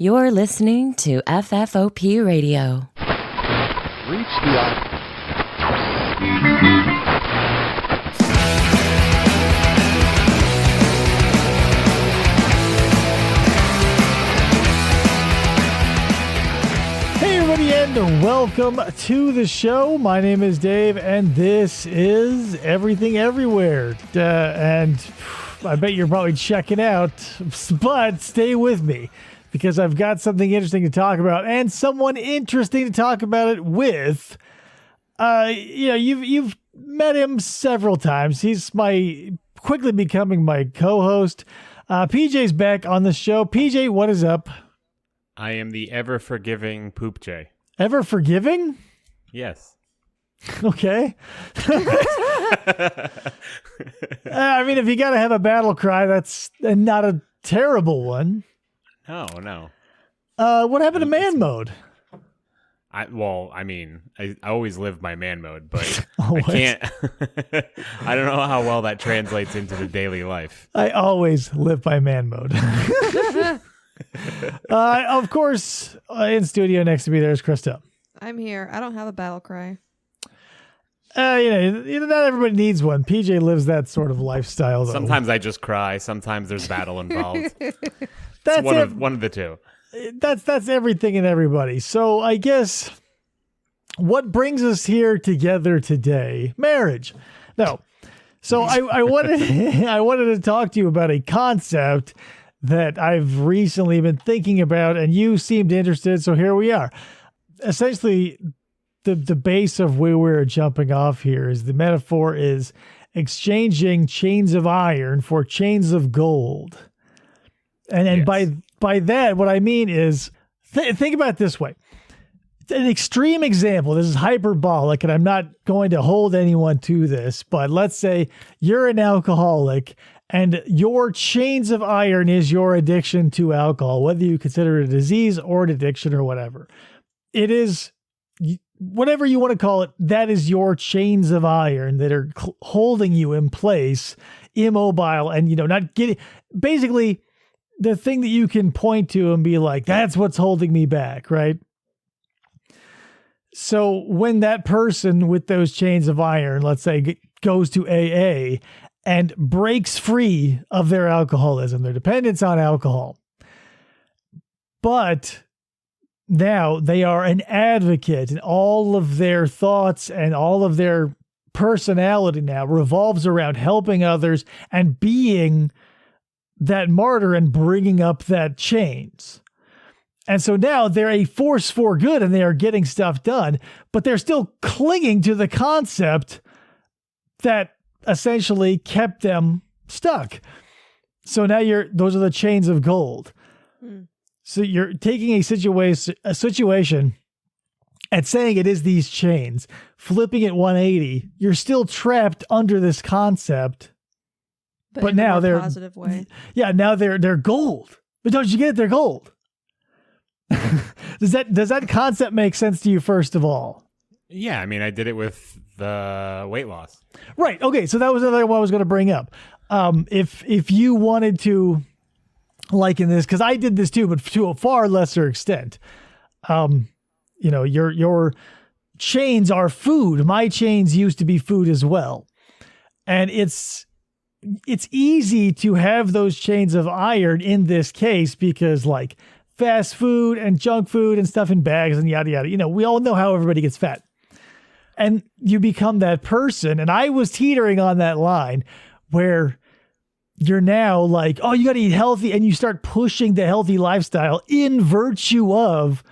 You're listening to FFOP Radio. Reach the Hey everybody, and welcome to the show. My name is Dave, and this is Everything Everywhere. And I bet you're probably checking out, but stay with me, because I've got something interesting to talk about, and someone interesting to talk about it with. You've met him several times. He's quickly becoming my co-host. PJ's back on the show. PJ, what is up? I am the ever-forgiving Poop J. Ever forgiving? Yes. Okay. I mean, if you got to have a battle cry, that's not a terrible one. No. What happened to man mode? I always live my man mode, but Always. I can't. I don't know how well that translates into the daily life. I always live by man mode. Of course, in studio next to me, there's Krista. I'm here. I don't have a battle cry. Not everybody needs one. PJ lives that sort of lifestyle, though. Sometimes I just cry. Sometimes there's battle involved. That's one of the two. That's everything and everybody. So I guess what brings us here together today? Marriage. No. So I wanted I wanted to talk to you about a concept that I've recently been thinking about, and you seemed interested, so here we are. Essentially, the base of where we're jumping off here is the metaphor is exchanging chains of iron for chains of gold. And Yes. by that, what I mean is, think about it this way. An extreme example, this is hyperbolic, and I'm not going to hold anyone to this, but let's say you're an alcoholic, and your chains of iron is your addiction to alcohol, whether you consider it a disease or an addiction or whatever. It is, whatever you want to call it, that is your chains of iron that are holding you in place, immobile, and, not getting, basically, the thing that you can point to and be like, that's what's holding me back, right? So when that person with those chains of iron, let's say, goes to AA and breaks free of their alcoholism, their dependence on alcohol, but now they are an advocate, and all of their thoughts and all of their personality now revolves around helping others and being that martyr and bringing up that chains. And so now they're a force for good and they are getting stuff done, but they're still clinging to the concept that essentially kept them stuck. So now those are the chains of gold. So you're taking a situation and saying it is these chains, flipping it 180. You're still trapped under this concept, but in a now more they're positive way. Yeah, now they're gold. But don't you get it? They're gold. Does that concept make sense to you, first of all? Yeah, I did it with the weight loss. Right. Okay. So that was another one I was going to bring up. If you wanted to liken this, because I did this too, but to a far lesser extent. Your chains are food. My chains used to be food as well, and it's easy to have those chains of iron in this case because, like, fast food and junk food and stuff in bags and yada yada. We all know how everybody gets fat. And you become that person. And I was teetering on that line where you're now like, oh, you got to eat healthy. And you start pushing the healthy lifestyle in virtue of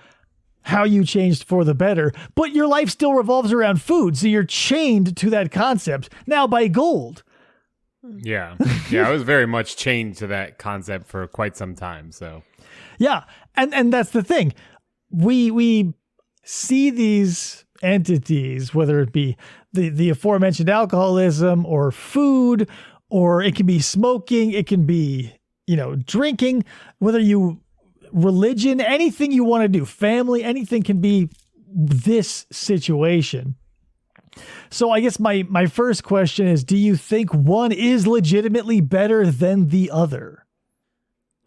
how you changed for the better. But your life still revolves around food. So you're chained to that concept now by gold. Yeah. I was very much chained to that concept for quite some time. So yeah. And that's the thing. We see these entities, whether it be the aforementioned alcoholism or food, or it can be smoking, it can be, drinking, whether you religion, anything you want to do, family, anything can be this situation. So I guess my first question is, do you think one is legitimately better than the other?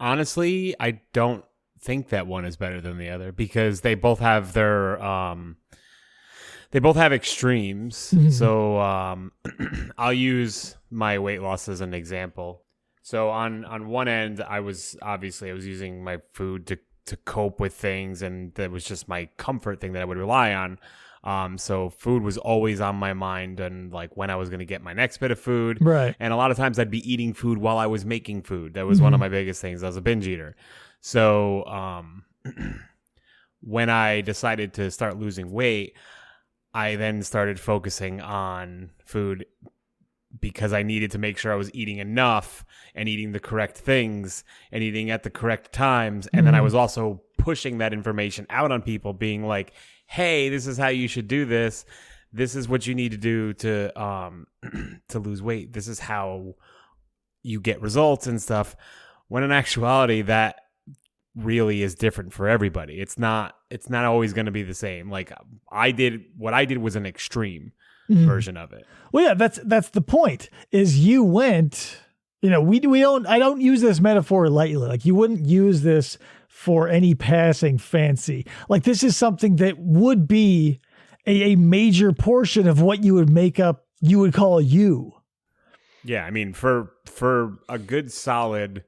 honestly, I don't think that one is better than the other because they both have their they both have extremes. So I'll use my weight loss as an example. So on one end, I was using my food to cope with things, and that was just my comfort thing that I would rely on. So food was always on my mind, and like when I was going to get my next bit of food. Right. And a lot of times I'd be eating food while I was making food. That was one of my biggest things. I was a binge eater. So when I decided to start losing weight, I then started focusing on food because I needed to make sure I was eating enough and eating the correct things and eating at the correct times. And then I was also pushing that information out on people, being like, hey, this is how you should do this. This is what you need to do to lose weight. This is how you get results and stuff. When in actuality, that really is different for everybody. It's not always going to be the same. Like what I did was an extreme version of it. Well, yeah, that's the point. Is you went, I don't use this metaphor lightly. Like you wouldn't use this for any passing fancy. Like this is something that would be a major portion of what you would call you. Yeah, I mean, for a good solid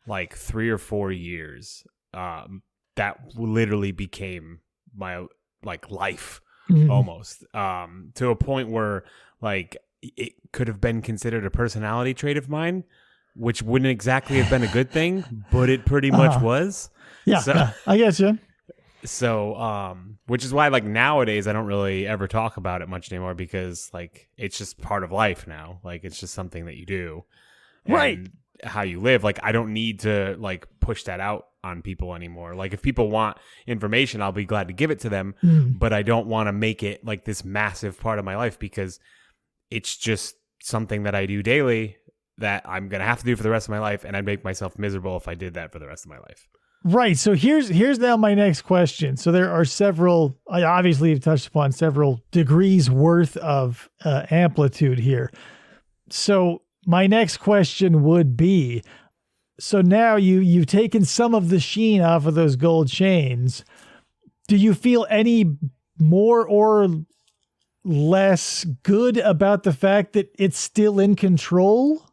like 3 or 4 years, that literally became my like life almost, to a point where like it could have been considered a personality trait of mine, which wouldn't exactly have been a good thing, but it pretty much was. Yeah, so, yeah, I guess, yeah. So, which is why like nowadays I don't really ever talk about it much anymore because like it's just part of life now. Like it's just something that you do, right? And how you live. Like I don't need to like push that out on people anymore. Like if people want information, I'll be glad to give it to them, but I don't want to make it like this massive part of my life because it's just something that I do daily that I'm going to have to do for the rest of my life. And I'd make myself miserable if I did that for the rest of my life. Right. So here's now my next question. So there are several, I obviously have touched upon several degrees worth of amplitude here. So my next question would be, so now you've taken some of the sheen off of those gold chains. Do you feel any more or less good about the fact that it's still in control?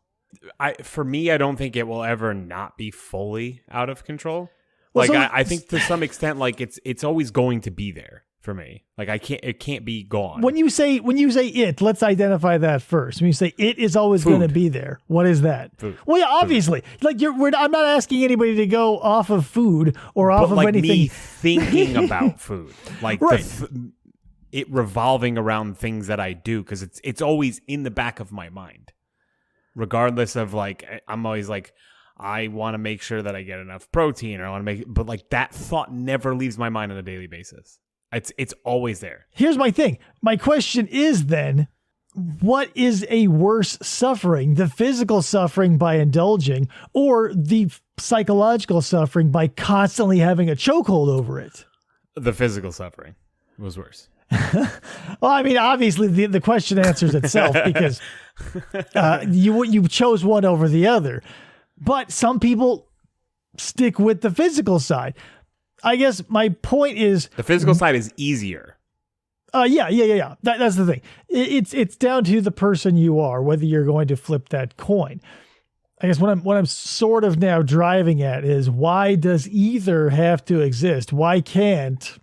For me, I don't think it will ever not be fully out of control. Well, like I think to some extent, like it's always going to be there for me. Like it can't be gone. When you say it, let's identify that first. When you say it is always going to be there, what is that? Food. Well, yeah, obviously. Like I'm not asking anybody to go off of food or off of like anything. Me thinking about food, like right. it revolving around things that I do because it's always in the back of my mind, regardless of like I'm always like I want to make sure that I get enough protein, or I want to make, but like that thought never leaves my mind on a daily basis. It's always there. Here's my thing. My question is then, what is a worse suffering? The physical suffering by indulging, or the psychological suffering by constantly having a chokehold over it? The physical suffering was worse. Well, I mean, obviously the question answers itself because you chose one over the other. But some people stick with the physical side. I guess my point is the physical side is easier. Yeah. That's the thing. It's down to the person you are, whether you're going to flip that coin. I guess what I'm sort of now driving at is, why does either have to exist? Why can't,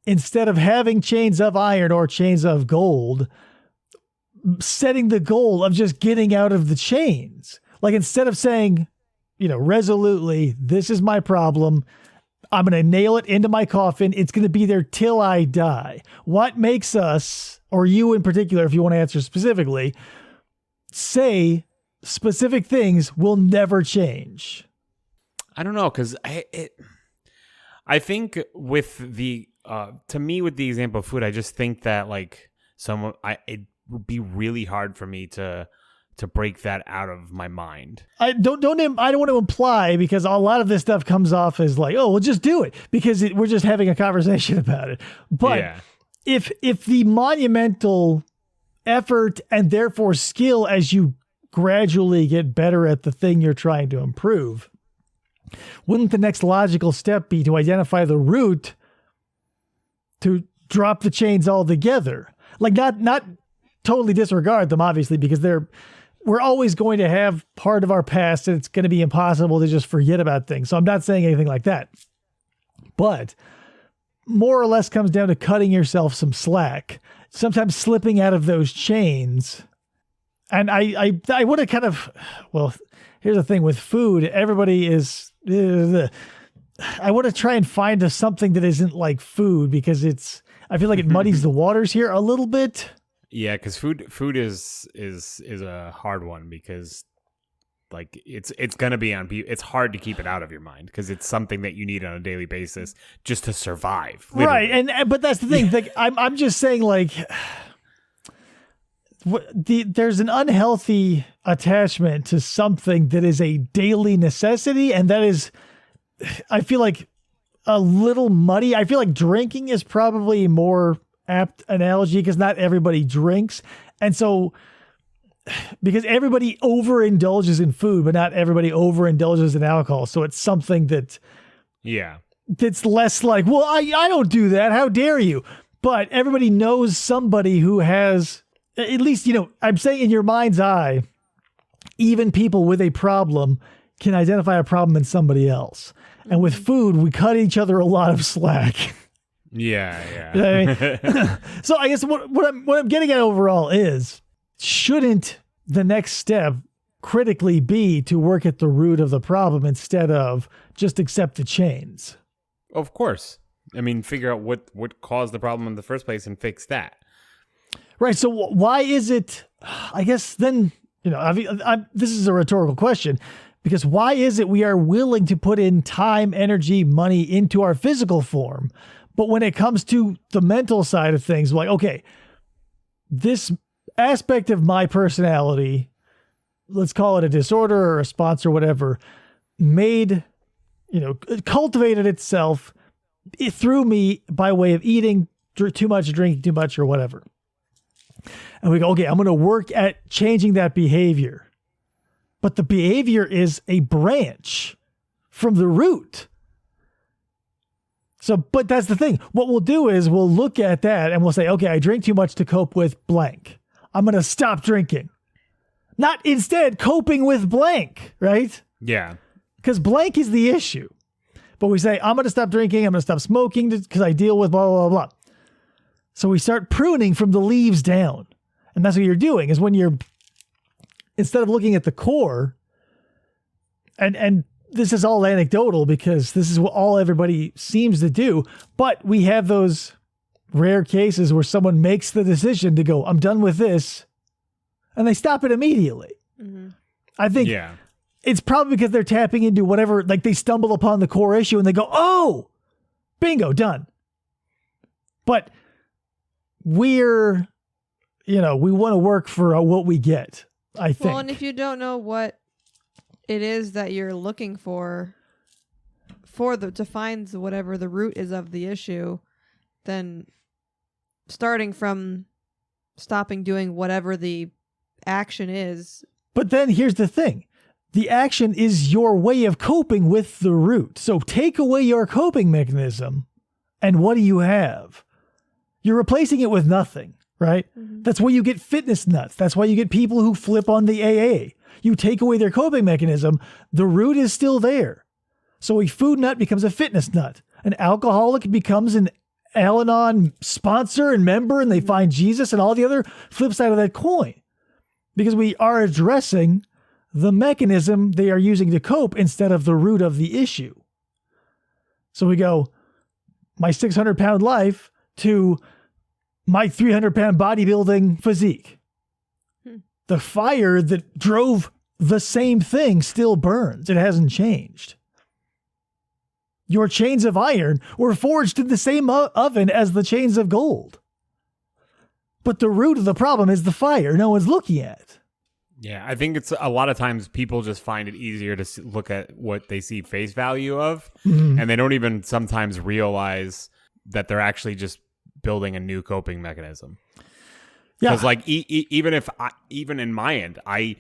instead of having chains of iron or chains of gold, setting the goal of just getting out of the chains? Like instead of saying, resolutely, this is my problem, I'm going to nail it into my coffin, it's going to be there till I die. What makes us, or you in particular, if you want to answer specifically, say specific things will never change? I don't know, because I think with the to me with the example of food, I just think that like it would be really hard for me to break that out of my mind. I don't want to imply, because a lot of this stuff comes off as like, oh, we'll just do it because we're just having a conversation about it. But yeah. if the monumental effort and therefore skill as you gradually get better at the thing you're trying to improve Wouldn't the next logical step be to identify the root to drop the chains altogether? Like not totally disregard them, obviously, because we're always going to have part of our past and it's going to be impossible to just forget about things. So I'm not saying anything like that. But more or less comes down to cutting yourself some slack, sometimes slipping out of those chains. And I want to kind of, well, here's the thing with food, everybody is, I want to try and find something that isn't like food because I feel like it muddies the waters here a little bit. Yeah, because food is a hard one because like it's gonna be on people. It's hard to keep it out of your mind because it's something that you need on a daily basis just to survive. Literally. Right, but that's the thing. Like I'm just saying, like there's an unhealthy attachment to something that is a daily necessity, and that is, I feel like, a little muddy. I feel like drinking is probably a more apt analogy because not everybody drinks, and so because everybody overindulges in food, but not everybody overindulges in alcohol. So it's something that's less like, well, I don't do that. How dare you? But everybody knows somebody who has, at least, I'm saying in your mind's eye, even people with a problem can identify a problem in somebody else. And with food, we cut each other a lot of slack. Yeah. You know what I mean? So I guess what I'm getting at overall is, shouldn't the next step critically be to work at the root of the problem instead of just accept the chains? Of course. I mean, figure out what caused the problem in the first place and fix that. Right. So why is it, I guess then, this is a rhetorical question, because why is it we are willing to put in time, energy, money into our physical form, but when it comes to the mental side of things, like, okay, this aspect of my personality, let's call it a disorder or a response or whatever, cultivated itself through me by way of eating too much, drinking too much, or whatever. And we go, okay, I'm going to work at changing that behavior. But the behavior is a branch from the root. So, but that's the thing. What we'll do is we'll look at that and we'll say, okay, I drink too much to cope with blank. I'm going to stop drinking. Not instead coping with blank, right? Yeah. Because blank is the issue. But we say, I'm going to stop drinking. I'm going to stop smoking because I deal with blah, blah, blah, blah. So we start pruning from the leaves down. And that's what you're doing is when you're, instead of looking at the core, and this is all anecdotal because this is what all everybody seems to do. But we have those rare cases where someone makes the decision to go, I'm done with this. And they stop it immediately. Mm-hmm. I think it's probably because they're tapping into whatever, like they stumble upon the core issue and they go, oh, bingo, done. But we want to work for what we get, I think. Well, and if you don't know what it is that you're looking to find whatever the root is of the issue, then starting from stopping doing whatever the action is. But then here's the thing. The action is your way of coping with the root. So take away your coping mechanism, and what do you have? You're replacing it with nothing, right? Mm-hmm. That's why you get fitness nuts. That's why you get people who flip on the AA. You take away their coping mechanism, the root is still there. So a food nut becomes a fitness nut. An alcoholic becomes an Al-Anon sponsor and member, and they find Jesus and all the other flip side of that coin. Because we are addressing the mechanism they are using to cope instead of the root of the issue. So we go, my 600-pound life to my 300-pound bodybuilding physique. The fire that drove the same thing still burns. It hasn't changed. Your chains of iron were forged in the same oven as the chains of gold. But the root of the problem is the fire no one's looking at. Yeah, I think it's a lot of times people just find it easier to look at what they see face value of, and they don't even sometimes realize that they're actually just building a new coping mechanism. Yeah, because like even in my end, I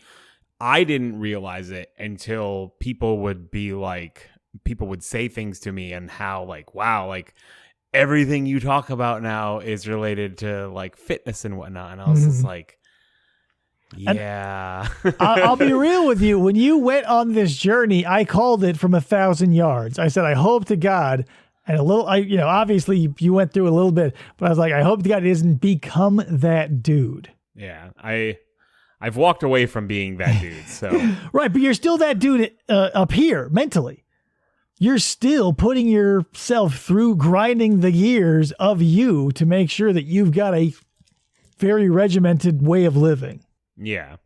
didn't realize it until people would be like, people would say things to me and how like, wow, like everything you talk about now is related to like fitness and whatnot. And I was just like, yeah. I'll be real with you. When you went on this journey, I called it from 1,000 yards. I said, I hope to God, and obviously you went through a little bit, but I was like, I hope to God it doesn't become that dude. Yeah. I've walked away from being that dude. So Right. But you're still that dude up here mentally. You're still putting yourself through grinding the gears of you to make sure that you've got a very regimented way of living. yeah.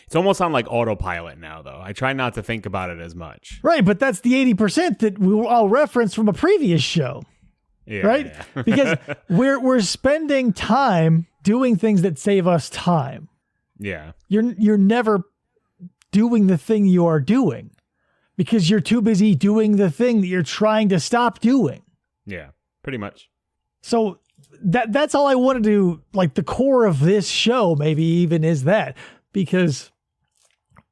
It's almost on like autopilot now, though. I try not to think about it as much. Right. But that's the 80% that we all referenced from a previous show. Yeah, right? yeah. Because we're spending time doing things that save us time. Yeah. You're never doing the thing you are doing because you're too busy doing the thing that you're trying to stop doing. Yeah, pretty much. So that's all I want to do. Like the core of this show maybe even is that, because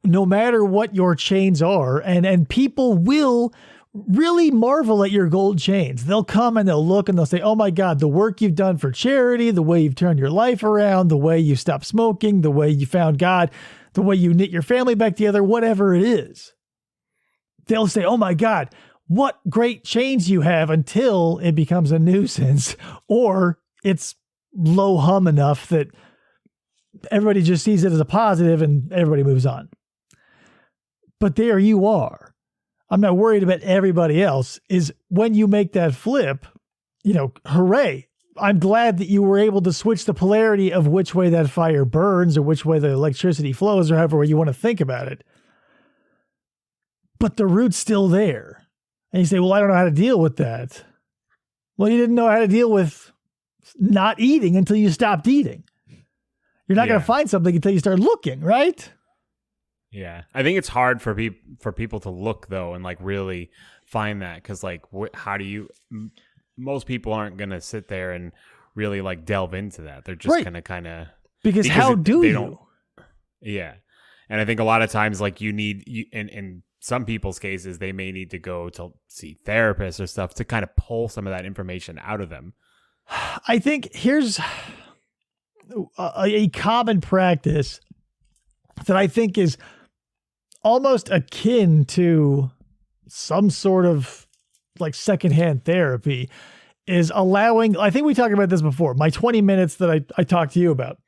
no matter what your chains are, and people will really marvel at your gold chains. They'll come and they'll look and they'll say, oh my God, the work you've done for charity, the way you've turned your life around, the way you stopped smoking, the way you found God, the way you knit your family back together, whatever it is. They'll say, oh my God, what great chains you have, until it becomes a nuisance or it's low hum enough that everybody just sees it as a positive and everybody moves on. But there you are. I'm not worried about everybody else. Is when you make that flip, hooray. I'm glad that you were able to switch the polarity of which way that fire burns or which way the electricity flows or however way you want to think about it. But the root's still there. And you say, well, I don't know how to deal with that. Well, you didn't know how to deal with not eating until you stopped eating. You're not going to find something until you start looking, right? Yeah, I think it's hard for people to look though and like really find that, because like how do you? Most people aren't gonna sit there and really like delve into that. They're just gonna kind of because how do you? Yeah, and I think a lot of times like in some people's cases they may need to go to see therapists or stuff to kind of pull some of that information out of them. I think here's a common practice that I think is almost akin to some sort of like secondhand therapy, is allowing, I think we talked about this before, my 20 minutes that I talked to you about,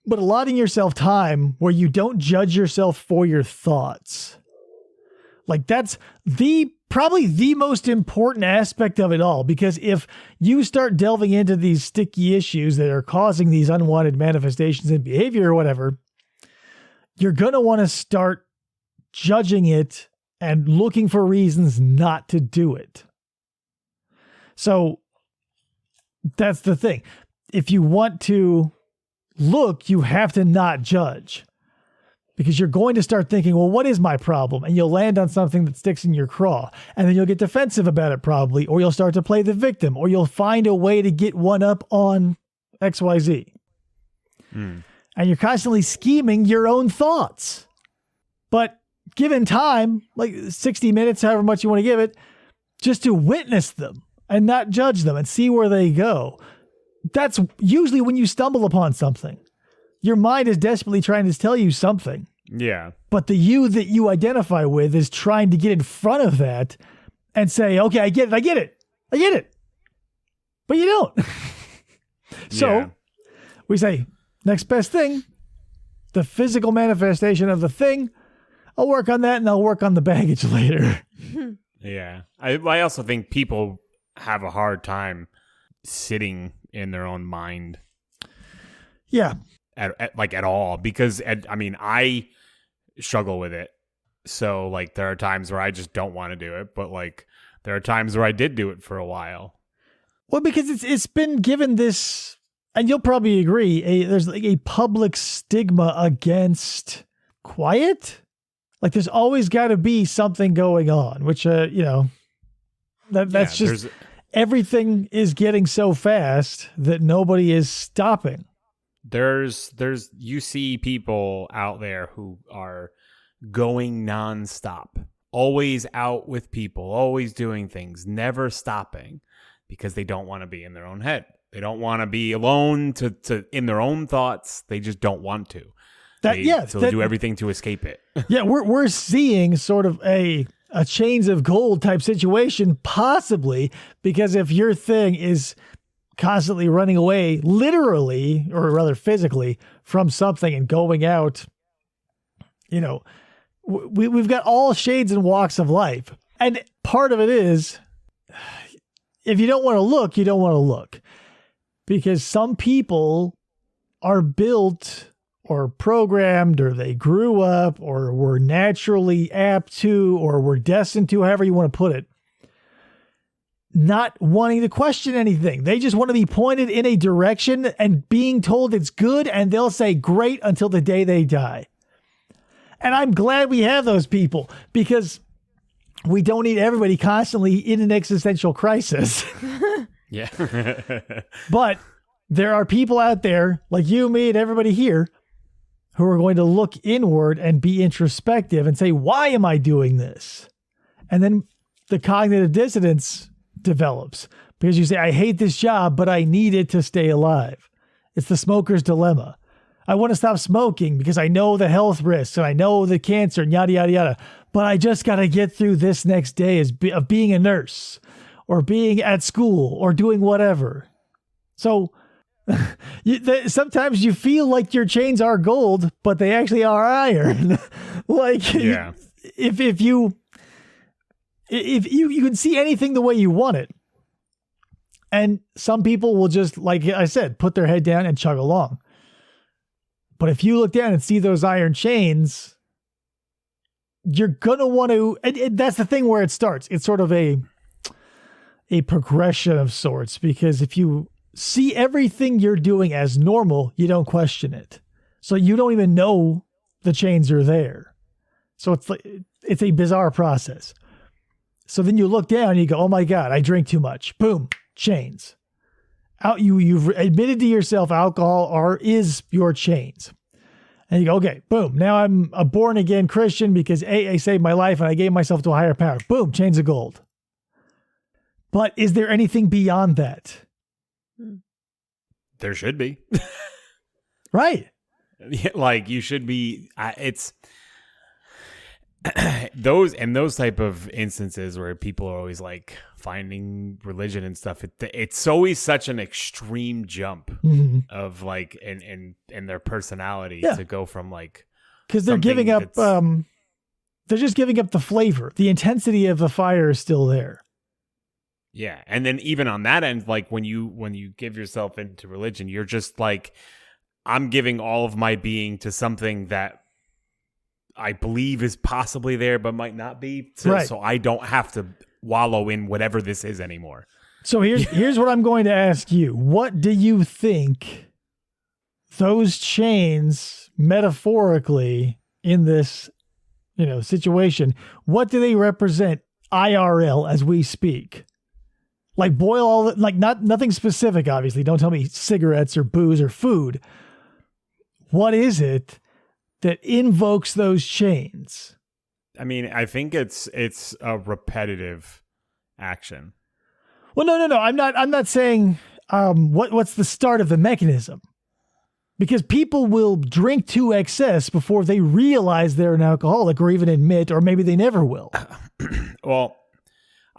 but allotting yourself time where you don't judge yourself for your thoughts. Like that's probably the most important aspect of it all, because if you start delving into these sticky issues that are causing these unwanted manifestations in behavior or whatever, you're going to want to start judging it and looking for reasons not to do it. So that's the thing. If you want to look, you have to not judge, because you're going to start thinking, well, what is my problem? And you'll land on something that sticks in your craw, and then you'll get defensive about it probably, or you'll start to play the victim, or you'll find a way to get one up on XYZ. And you're constantly scheming your own thoughts. But given time, like 60 minutes, however much you want to give it, just to witness them and not judge them and see where they go. That's usually when you stumble upon something. Your mind is desperately trying to tell you something. Yeah. But the you that you identify with is trying to get in front of that and say, okay, I get it. But you don't. So we say, next best thing, the physical manifestation of the thing. I'll work on that and I'll work on the baggage later. Yeah. I also think people have a hard time sitting in their own mind. Yeah. At all, because I struggle with it. So like there are times where I just don't want to do it, but like there are times where I did do it for a while. Well, because it's been given this, and you'll probably agree, there's like a public stigma against quiet. Like there's always got to be something going on, which that's just everything is getting so fast that nobody is stopping. There's you see people out there who are going nonstop always out with people, always doing things, never stopping because they don't want to be in their own head. They don't want to be alone to in their own thoughts. They just don't want to. They'll do everything to escape it. Yeah, we're seeing sort of a chains of gold type situation, possibly, because if your thing is constantly running away, literally, or rather physically, from something and going out, you know, we've got all shades and walks of life. And part of it is, if you don't want to look, you don't want to look. Because some people are built or programmed, or they grew up, or were naturally apt to, or were destined to, however you want to put it, not wanting to question anything. They just want to be pointed in a direction and being told it's good, and they'll say great until the day they die. And I'm glad we have those people, because we don't need everybody constantly in an existential crisis. Yeah. But there are people out there like you, me, and everybody here who are going to look inward and be introspective and say, why am I doing this? And then the cognitive dissonance develops because you say, I hate this job, but I need it to stay alive. It's the smoker's dilemma. I want to stop smoking because I know the health risks and I know the cancer and yada, yada, yada. But I just got to get through this next day of being a nurse or being at school or doing whatever. So sometimes you feel like your chains are gold, but they actually are iron. Like, yeah. if you can see anything the way you want it. And some people will just, like I said, put their head down and chug along. But if you look down and see those iron chains, you're going to want to, and that's the thing where it starts. It's sort of a progression of sorts, because if you see everything you're doing as normal, you don't question it. So you don't even know the chains are there. So it's a bizarre process. So then you look down and you go, oh my God, I drink too much. Boom, chains. You've admitted to yourself alcohol is your chains. And you go, okay, boom. Now I'm a born again Christian because AA saved my life and I gave myself to a higher power. Boom, chains of gold. But is there anything beyond that? There should be. Right. Like you should be. It's those type of instances where people are always like finding religion and stuff. It's always such an extreme jump of like in their personality to go from like, because they're giving up. They're just giving up the flavor. The intensity of the fire is still there. Yeah, and then even on that end, like when you give yourself into religion, you're just like, I'm giving all of my being to something that I believe is possibly there, but might not be. So I don't have to wallow in whatever this is anymore. So here's what I'm going to ask you. What do you think those chains metaphorically in this, situation, what do they represent IRL as we speak? Like boil all the, like nothing specific, obviously. Don't tell me cigarettes or booze or food. What is it that invokes those chains? I mean, I think it's a repetitive action. Well, no. I'm not saying what's the start of the mechanism, because people will drink to excess before they realize they're an alcoholic, or even admit, or maybe they never will. Well,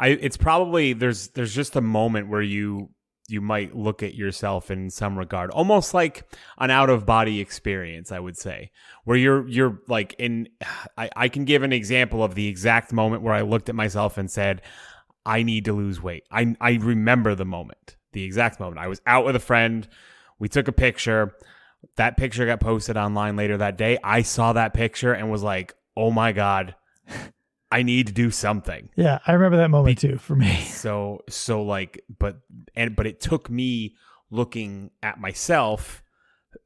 it's probably there's just a moment where you might look at yourself in some regard, almost like an out of body experience, I would say, where you're like I can give an example of the exact moment where I looked at myself and said, I need to lose weight. I remember the moment, the exact moment. I was out with a friend. We took a picture. That picture got posted online later that day. I saw that picture and was like, oh my God, I need to do something. Yeah, I remember that moment too for me. So like, but it took me looking at myself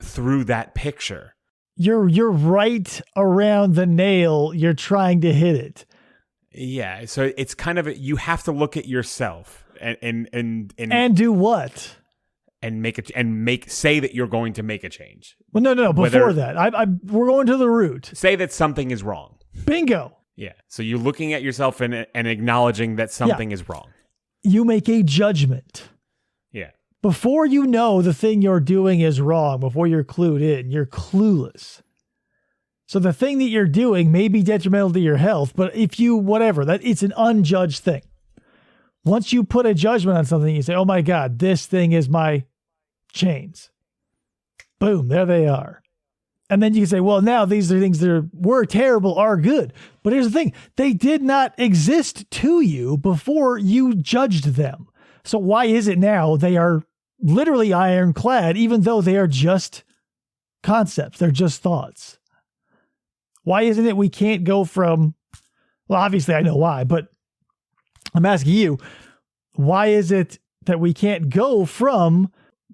through that picture. You're right around the nail. You're trying to hit it. Yeah. So it's kind of you have to look at yourself and do what? And say that you're going to make a change. Well, no. Before that, we're going to the root. Say that something is wrong. Bingo. Yeah. So you're looking at yourself and acknowledging that something is wrong. You make a judgment. Yeah. Before you know the thing you're doing is wrong, before you're clued in, you're clueless. So the thing that you're doing may be detrimental to your health, but if you, whatever, that it's an unjudged thing. Once you put a judgment on something, you say, oh my God, this thing is my chains. Boom, there they are. And then you can say, well, now these are things that were terrible, are good. But here's the thing. They did not exist to you before you judged them. So why is it now they are literally ironclad, even though they are just concepts? They're just thoughts. Why isn't it we can't go from, well, obviously I know why, but I'm asking you, why is it that we can't go from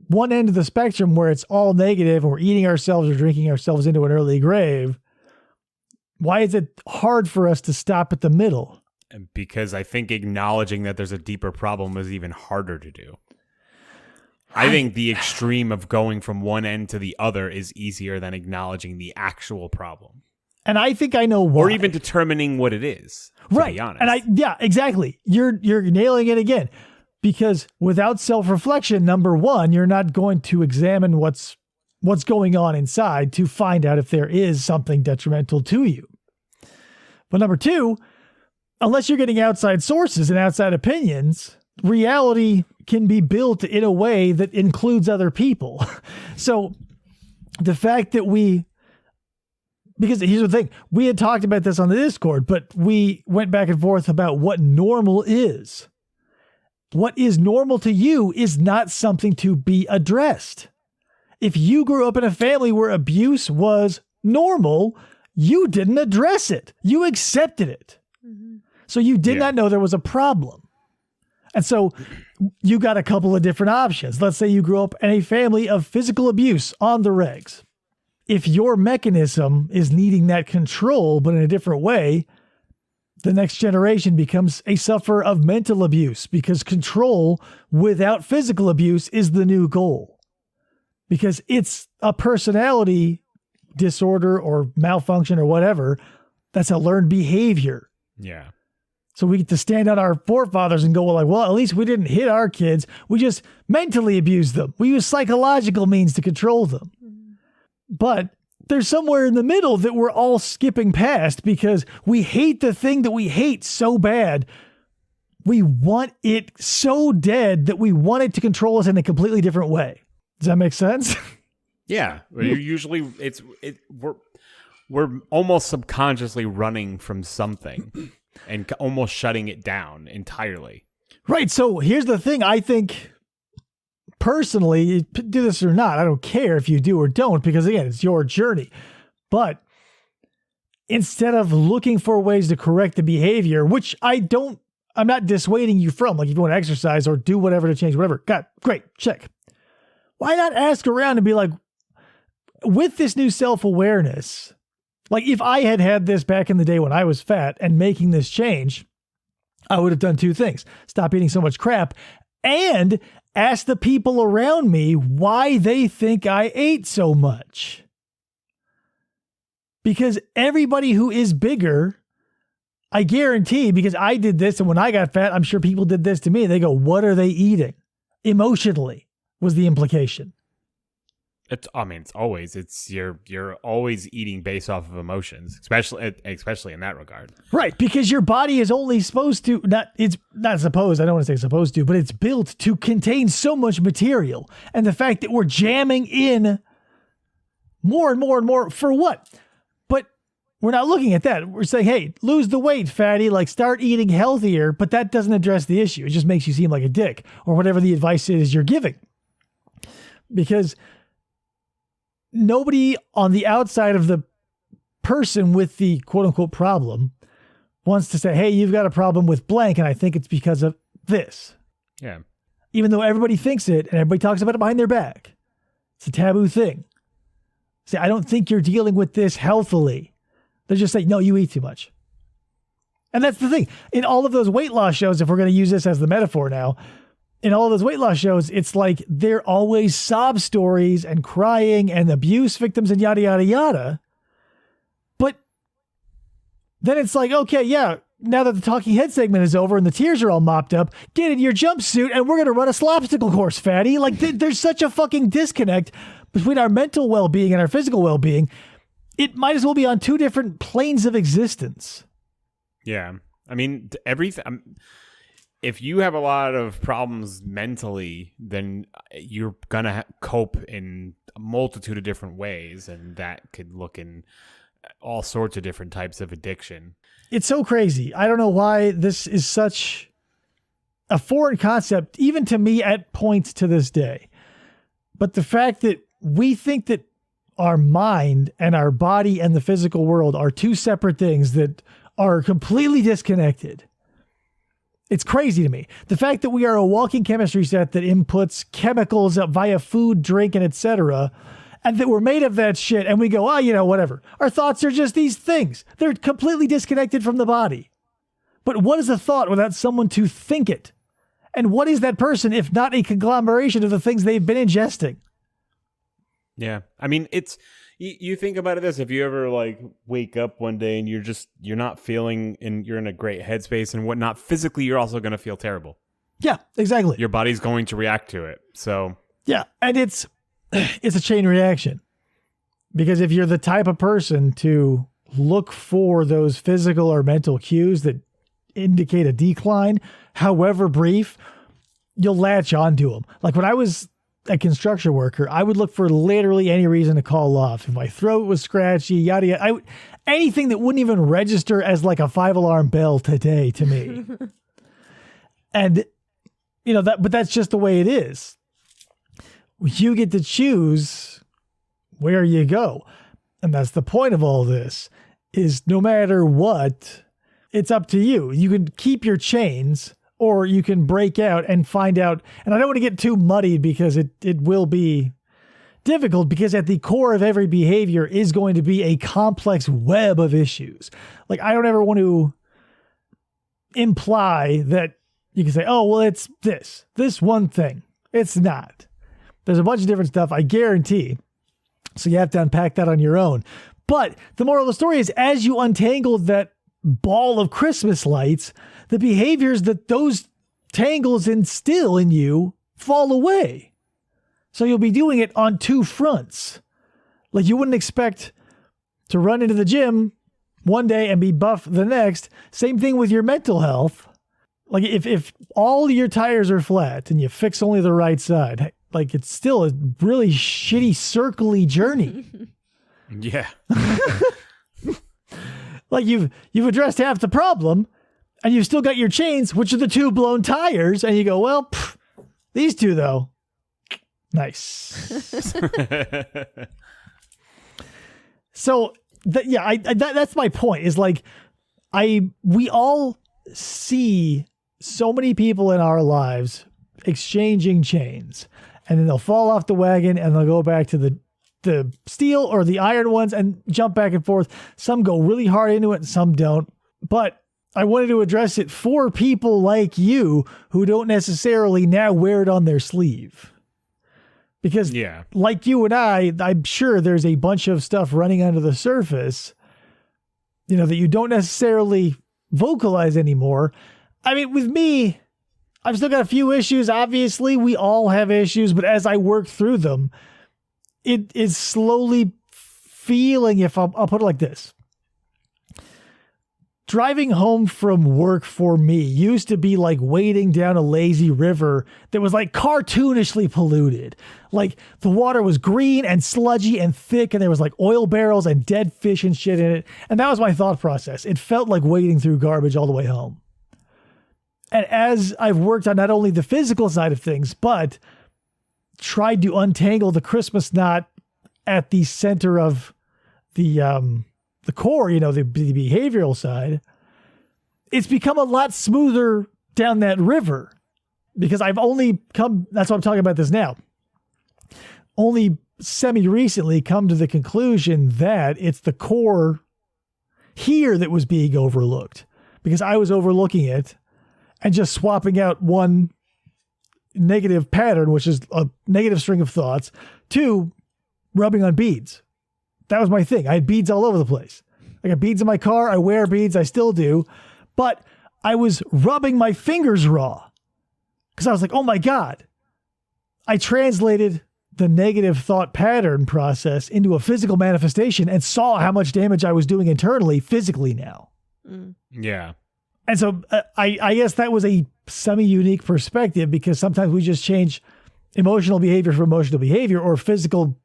one end of the spectrum where it's all negative and we're eating ourselves or drinking ourselves into an early grave? Why is it hard for us to stop at the middle? Because I think acknowledging that there's a deeper problem is even harder to do. I think the extreme of going from one end to the other is easier than acknowledging the actual problem. And I think I know why. Or even determining what it is, to be honest. And yeah, exactly. You're nailing it again. Because without self-reflection, number one, you're not going to examine what's going on inside to find out if there is something detrimental to you. But number two, unless you're getting outside sources and outside opinions, reality can be built in a way that includes other people. So the fact that because here's the thing, we had talked about this on the Discord, but we went back and forth about what normal is. What is normal to you is not something to be addressed. If you grew up in a family where abuse was normal, you didn't address it. You accepted it. Mm-hmm. So you did not know there was a problem. And so you got a couple of different options. Let's say you grew up in a family of physical abuse on the regs. If your mechanism is needing that control, but in a different way, the next generation becomes a sufferer of mental abuse because control without physical abuse is the new goal. Because it's a personality disorder or malfunction or whatever. That's a learned behavior. Yeah. So we get to stand on our forefathers and go, well, at least we didn't hit our kids. We just mentally abused them. We use psychological means to control them. But there's somewhere in the middle that we're all skipping past because we hate the thing that we hate so bad. We want it so dead that we want it to control us in a completely different way. Does that make sense? Yeah. Usually we're almost subconsciously running from something and almost shutting it down entirely. Right. So here's the thing. I think personally, do this or not, I don't care if you do or don't, because again, it's your journey. But instead of looking for ways to correct the behavior, which I'm not dissuading you from, like if you want to exercise or do whatever to change whatever, great, check. Why not ask around and be like, with this new self-awareness, like if I had this back in the day when I was fat and making this change, I would have done two things: stop eating so much crap and ask the people around me why they think I ate so much. Because everybody who is bigger, I guarantee, because I did this and when I got fat, I'm sure people did this to me. They go, what are they eating? Emotionally was the implication. It's you're always eating based off of emotions, especially in that regard. Right, because your body is only supposed to, it's not supposed, I don't want to say supposed to, but it's built to contain so much material. And the fact that we're jamming in more and more and more, for what? But we're not looking at that. We're saying, hey, lose the weight, fatty, like start eating healthier, but that doesn't address the issue. It just makes you seem like a dick or whatever the advice is you're giving. Because nobody on the outside of the person with the quote unquote problem wants to say, hey, you've got a problem with blank, and I think it's because of this. Yeah. Even though everybody thinks it and everybody talks about it behind their back. It's a taboo thing. Say, I don't think you're dealing with this healthily. They're just saying, no, you eat too much. And that's the thing. In all of those weight loss shows, if we're going to use this as the metaphor now, in all of those weight loss shows, it's like they're always sob stories and crying and abuse victims and yada, yada, yada. But then it's like, okay, yeah, now that the talking head segment is over and the tears are all mopped up, get in your jumpsuit and we're going to run a slopsicle course, fatty. Like, there's such a fucking disconnect between our mental well-being and our physical well-being. It might as well be on two different planes of existence. Yeah. I mean, everything. If you have a lot of problems mentally, then you're going to cope in a multitude of different ways. And that could look in all sorts of different types of addiction. It's so crazy. I don't know why this is such a foreign concept, even to me at points to this day. But the fact that we think that our mind and our body and the physical world are two separate things that are completely disconnected. It's crazy to me. The fact that we are a walking chemistry set that inputs chemicals via food, drink, and etc., and that we're made of that shit, and we go, whatever. Our thoughts are just these things. They're completely disconnected from the body. But what is a thought without someone to think it? And what is that person if not a conglomeration of the things they've been ingesting? Yeah. I mean, it's, you think about it this, if you ever like wake up one day and you're not feeling, and you're in a great headspace and whatnot, physically, you're also going to feel terrible. Yeah, exactly. Your body's going to react to it. So yeah. And it's a chain reaction, because if you're the type of person to look for those physical or mental cues that indicate a decline, however brief, you'll latch onto them. Like when I was a construction worker, I would look for literally any reason to call off. If my throat was scratchy, yada yada, anything that wouldn't even register as like a 5-alarm bell today to me. And but that's just the way it is. You get to choose where you go. And that's the point of all this, is no matter what, it's up to you. You can keep your chains, or you can break out and find out. And I don't want to get too muddied, because it will be difficult, because at the core of every behavior is going to be a complex web of issues. Like, I don't ever want to imply that you can say, oh, well, it's this one thing. It's not. There's a bunch of different stuff, I guarantee. So you have to unpack that on your own. But the moral of the story is, as you untangle that ball of Christmas lights, the behaviors that those tangles instill in you fall away. So you'll be doing it on two fronts. Like, you wouldn't expect to run into the gym one day and be buff the next. Same thing with your mental health. Like, if all your tires are flat and you fix only the right side, like, it's still a really shitty circle-y journey. yeah. Like, you've addressed half the problem, and you've still got your chains, which are the two blown tires, and you go, well, these two though, nice. So that's my point. Is like, we all see so many people in our lives exchanging chains, and then they'll fall off the wagon and they'll go back to the steel or the iron ones and jump back and forth. Some go really hard into it and some don't. But I wanted to address it for people like you who don't necessarily now wear it on their sleeve. Because like you and I'm sure there's a bunch of stuff running under the surface, that you don't necessarily vocalize anymore. I mean, with me, I've still got a few issues. Obviously, we all have issues, but as I work through them, it is slowly feeling, if I'll put it like this. Driving home from work for me used to be like wading down a lazy river that was like cartoonishly polluted. Like, the water was green and sludgy and thick, and there was like oil barrels and dead fish and shit in it. And that was my thought process. It felt like wading through garbage all the way home. And as I've worked on not only the physical side of things, but tried to untangle the Christmas knot at the center of the core, the behavioral side, it's become a lot smoother down that river, because I've only that's why I'm talking about this now, only semi-recently come to the conclusion that it's the core here that was being overlooked, because I was overlooking it and just swapping out one negative pattern, which is a negative string of thoughts, to rubbing on beads. That was my thing. I had beads all over the place. I got beads in my car. I wear beads. I still do. But I was rubbing my fingers raw because I was like, oh my God. I translated the negative thought pattern process into a physical manifestation and saw how much damage I was doing internally, physically now. Yeah. And so I guess that was a semi-unique perspective because sometimes we just change emotional behavior for emotional behavior or physical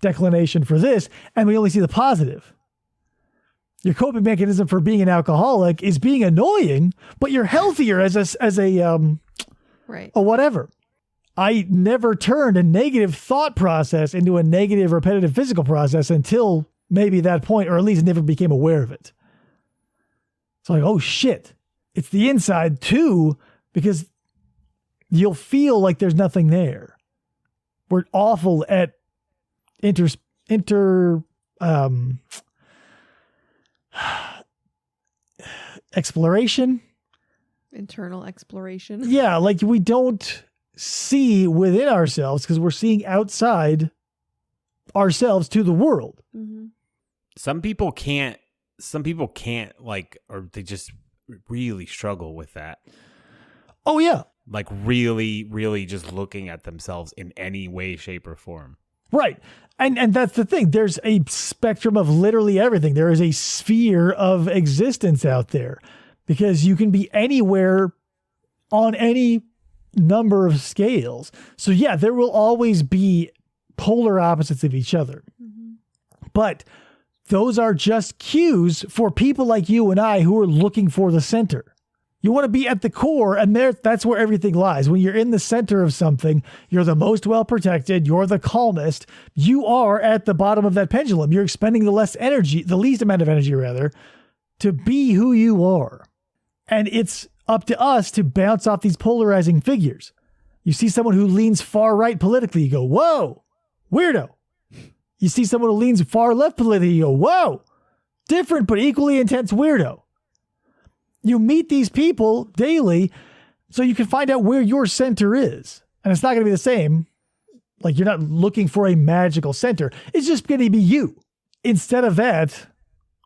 declination for this, and we only see the positive. Your coping mechanism for being an alcoholic is being annoying, but you're healthier as a Right. whatever. I never turned a negative thought process into a negative repetitive physical process until maybe that point, or at least never became aware of it. It's like, oh shit, it's the inside too, because you'll feel like there's nothing there. We're awful at exploration. Internal exploration. Yeah, like we don't see within ourselves because we're seeing outside ourselves to the world. Mm-hmm. Some people can't like, or they just really struggle with that. Oh yeah. Like really, really just looking at themselves in any way, shape, or form. Right. And that's the thing. There's a spectrum of literally everything. There is a sphere of existence out there because you can be anywhere on any number of scales. So yeah, there will always be polar opposites of each other. Mm-hmm. But those are just cues for people like you and I who are looking for the center. You want to be at the core, and that's where everything lies. When you're in the center of something, you're the most well-protected, you're the calmest, you are at the bottom of that pendulum. You're expending the least amount of energy, to be who you are. And it's up to us to bounce off these polarizing figures. You see someone who leans far right politically, you go, whoa, weirdo. You see someone who leans far left politically, you go, whoa, different but equally intense weirdo. You meet these people daily so you can find out where your center is. And it's not going to be the same. Like, you're not looking for a magical center. It's just going to be you. Instead of that,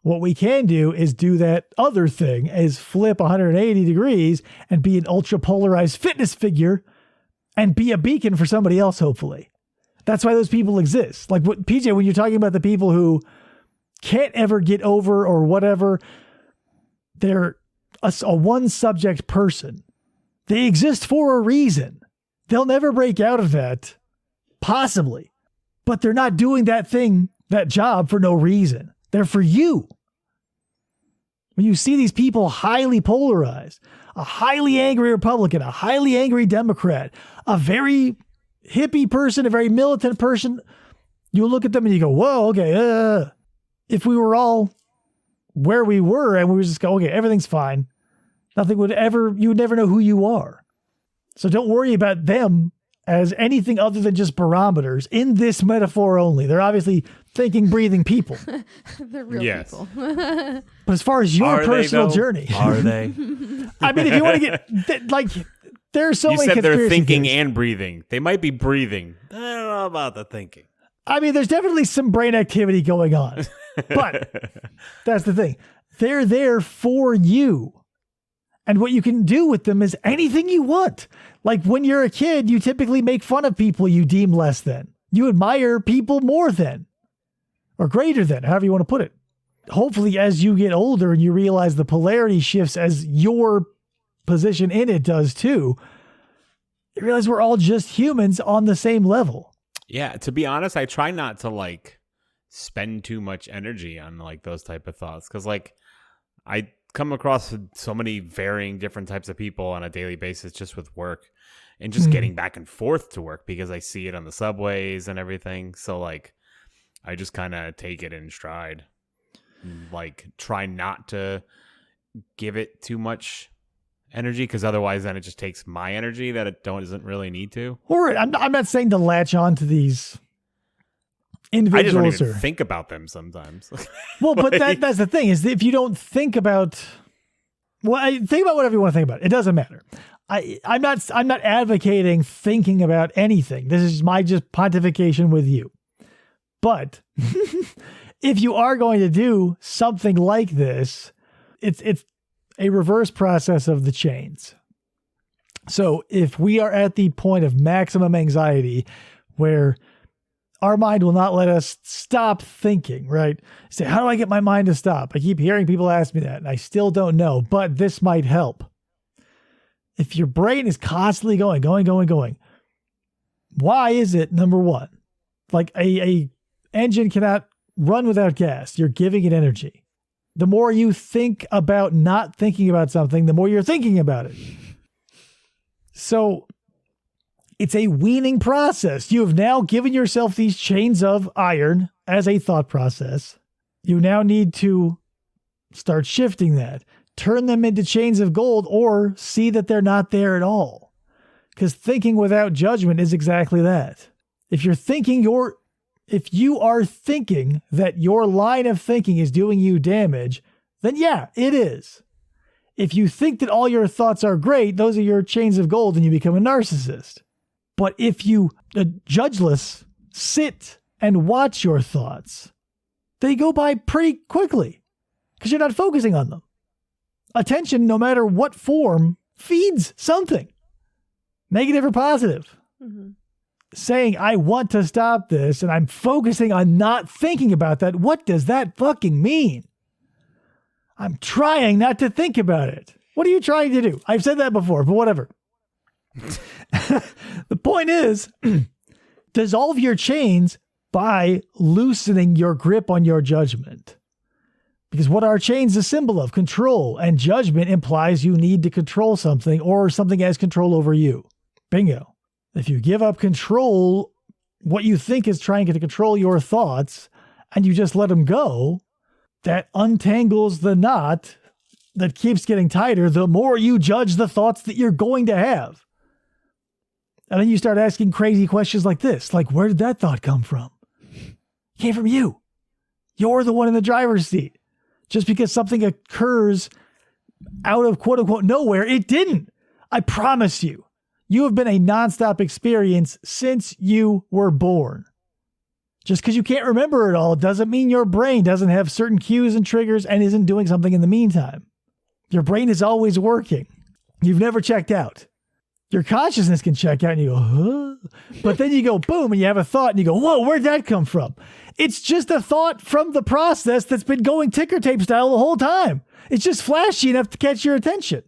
what we can do is do that other thing, is flip 180 degrees and be an ultra polarized fitness figure and be a beacon for somebody else, hopefully. That's why those people exist. Like, what PJ, when you're talking about the people who can't ever get over or whatever, they're a one subject person. They exist for a reason. They'll never break out of that. Possibly. But they're not doing that job for no reason. They're for you. When you see these people highly polarized, a highly angry Republican, a highly angry Democrat, a very hippie person, a very militant person, you look at them and you go, whoa, okay, if we were all where we were and we would just go, okay, everything's fine. You would never know who you are. So don't worry about them as anything other than just barometers in this metaphor only. They're obviously thinking, breathing people. They're real people. But as far as your personal journey. Are they? I mean, if you want to get, like, there's so many You said they're thinking theories. and breathing. They might be breathing. I don't know about the thinking. I mean, there's definitely some brain activity going on. But that's the thing. They're there for you. And what you can do with them is anything you want. Like, when you're a kid, you typically make fun of people you deem less than. You admire people more than. Or greater than, however you want to put it. Hopefully, as you get older and you realize the polarity shifts as your position in it does too, you realize we're all just humans on the same level. Yeah, to be honest, I try not to like spend too much energy on like those type of thoughts, because like I come across so many varying different types of people on a daily basis just with work and just getting back and forth to work, because I see it on the subways and everything. So like I just kind of take it in stride, like try not to give it too much energy, because otherwise then it just takes my energy that it doesn't really need to. All right, I'm not saying to latch on to these I individuals. just don't even think about them sometimes. Well, but that's the thing, is that if you don't think about, think about whatever you want to think about. It doesn't matter. I'm not advocating thinking about anything. This is my just pontification with you. But if you are going to do something like this, it's a reverse process of the chains. So if we are at the point of maximum anxiety where our mind will not let us stop thinking, right? Say, how do I get my mind to stop? I keep hearing people ask me that, and I still don't know, but this might help. If your brain is constantly going, why is it, number one, like a engine cannot run without gas. You're giving it energy. The more you think about not thinking about something, the more you're thinking about it. So it's a weaning process. You have now given yourself these chains of iron as a thought process. You now need to start shifting that. Turn them into chains of gold, or see that they're not there at all. Because thinking without judgment is exactly that. If you are thinking that your line of thinking is doing you damage, then yeah, it is. If you think that all your thoughts are great, those are your chains of gold and you become a narcissist. But if you, judgeless, sit and watch your thoughts, they go by pretty quickly because you're not focusing on them. Attention, no matter what form, feeds something, negative or positive. Mm-hmm. Saying, I want to stop this and I'm focusing on not thinking about that. What does that fucking mean? I'm trying not to think about it. What are you trying to do? I've said that before, but whatever. The point is, dissolve your chains by loosening your grip on your judgment. Because what are chains a symbol of? Control. And judgment implies you need to control something, or something has control over you. Bingo. If you give up control, what you think is trying to control your thoughts, and you just let them go, that untangles the knot that keeps getting tighter the more you judge the thoughts that you're going to have. And then you start asking crazy questions like this, like, where did that thought come from? It came from you. You're the one in the driver's seat. Just because something occurs out of quote unquote nowhere, it didn't. I promise you. You have been a nonstop experience since you were born. Just because you can't remember it all doesn't mean your brain doesn't have certain cues and triggers and isn't doing something in the meantime. Your brain is always working. You've never checked out. Your consciousness can check out and you go, huh? But then you go, boom, and you have a thought and you go, whoa, where'd that come from? It's just a thought from the process that's been going ticker tape style the whole time. It's just flashy enough to catch your attention.